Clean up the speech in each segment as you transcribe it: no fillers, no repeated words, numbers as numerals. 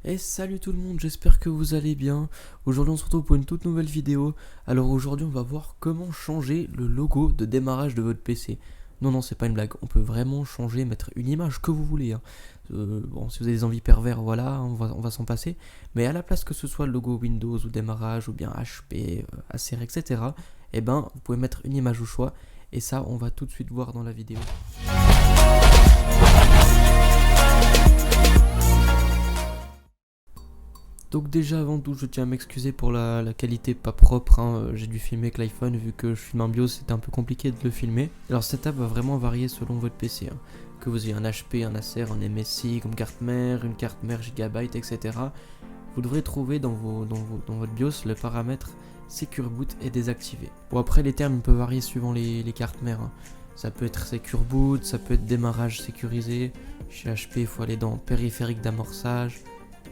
Et salut tout le monde, j'espère que vous allez bien. Aujourd'hui on se retrouve pour une toute nouvelle vidéo. Alors aujourd'hui on va voir comment changer le logo de démarrage de votre PC. Non, c'est pas une blague, on peut vraiment changer, mettre une image que vous voulez, hein. Bon, si vous avez des envies pervers, voilà, on va s'en passer. Mais à la place que ce soit le logo Windows ou démarrage ou bien HP, Acer, etc. Eh ben vous pouvez mettre une image au choix. Et ça on va tout de suite voir dans la vidéo. Donc déjà avant tout je tiens à m'excuser pour la qualité pas propre, hein. J'ai dû filmer avec l'iPhone vu que je filme un BIOS, c'était un peu compliqué de le filmer. Alors cette setup va vraiment varier selon votre PC, hein. Que vous ayez un HP, un Acer, un MSI comme carte mère, une carte mère Gigabyte, etc. Vous devrez trouver dans votre BIOS le paramètre Secure Boot est désactivé. Bon après les termes peuvent varier suivant les cartes mères, hein. Ça peut être Secure Boot, ça peut être démarrage sécurisé. Chez HP il faut aller dans périphérique d'amorçage.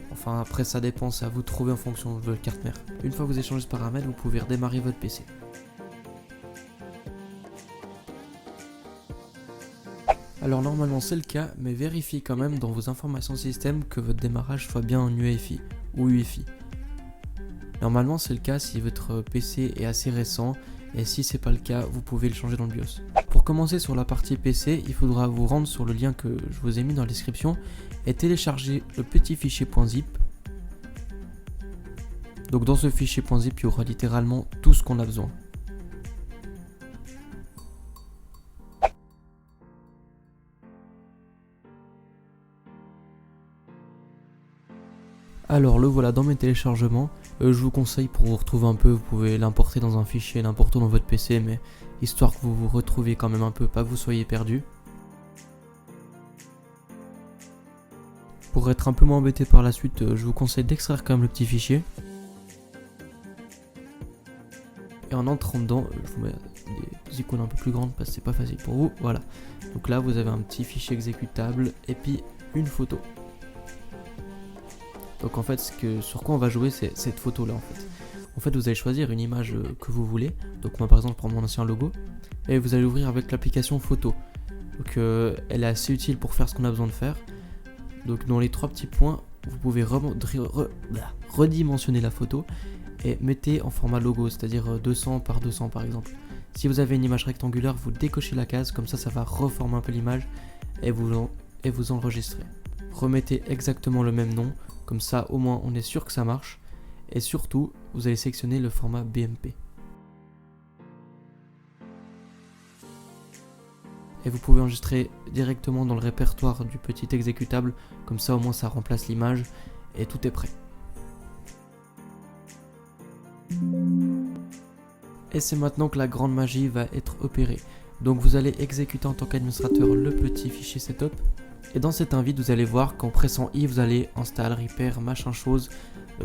Enfin après ça dépend, c'est à vous de trouver en fonction de votre carte mère. Une fois que vous avez changé ce paramètre, vous pouvez redémarrer votre PC. Alors normalement c'est le cas, mais vérifiez quand même dans vos informations système que votre démarrage soit bien en UEFI ou UEFI. Normalement c'est le cas si votre PC est assez récent, et si c'est pas le cas, vous pouvez le changer dans le BIOS. Pour commencer sur la partie PC, il faudra vous rendre sur le lien que je vous ai mis dans la description et télécharger le petit fichier .zip. Donc dans ce fichier .zip, il y aura littéralement tout ce qu'on a besoin. Alors le voilà dans mes téléchargements. Je vous conseille, pour vous retrouver un peu, vous pouvez l'importer dans un fichier n'importe où dans votre PC, mais histoire que vous vous retrouviez quand même un peu, pas que vous soyez perdu. Pour être un peu moins embêté par la suite, je vous conseille d'extraire quand même le petit fichier. Et en entrant dedans, je vous mets des icônes un peu plus grandes parce que c'est pas facile pour vous. Voilà. Donc là, vous avez un petit fichier exécutable et puis une photo. Donc en fait, sur quoi on va jouer, c'est cette photo là en fait. En fait, vous allez choisir une image que vous voulez. Donc moi par exemple, je prends mon ancien logo. Et vous allez ouvrir avec l'application photo. Donc elle est assez utile pour faire ce qu'on a besoin de faire. Donc dans les trois petits points, vous pouvez redimensionner la photo et mettez en format logo, c'est-à-dire 200 par 200 par exemple. Si vous avez une image rectangulaire, vous décochez la case, comme ça va reformer un peu l'image et vous enregistrez. Remettez exactement le même nom, comme ça au moins on est sûr que ça marche. Et surtout, vous allez sélectionner le format BMP. Et vous pouvez enregistrer directement dans le répertoire du petit exécutable, comme ça au moins ça remplace l'image et tout est prêt. Et c'est maintenant que la grande magie va être opérée. Donc vous allez exécuter en tant qu'administrateur le petit fichier setup. Et dans cet invite, vous allez voir qu'en pressant I, vous allez installer, repair, machin chose,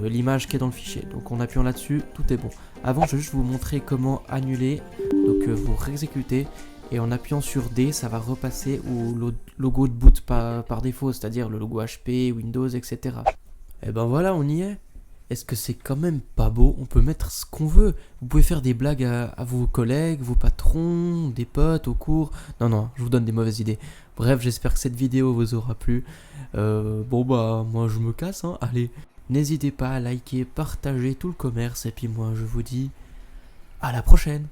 l'image qui est dans le fichier. Donc en appuyant là-dessus, tout est bon. Avant, je vais juste vous montrer comment annuler. Donc vous réexécutez et en appuyant sur D, ça va repasser au logo de boot par défaut, c'est-à-dire le logo HP, Windows, etc. Et ben voilà, on y est. Est-ce que c'est quand même pas beau? On peut mettre ce qu'on veut. Vous pouvez faire des blagues à vos collègues, vos patrons, des potes au cours. Non, je vous donne des mauvaises idées. Bref, j'espère que cette vidéo vous aura plu. Bon bah, moi je me casse, hein. Allez, n'hésitez pas à liker, partager tout le commerce. Et puis moi je vous dis à la prochaine.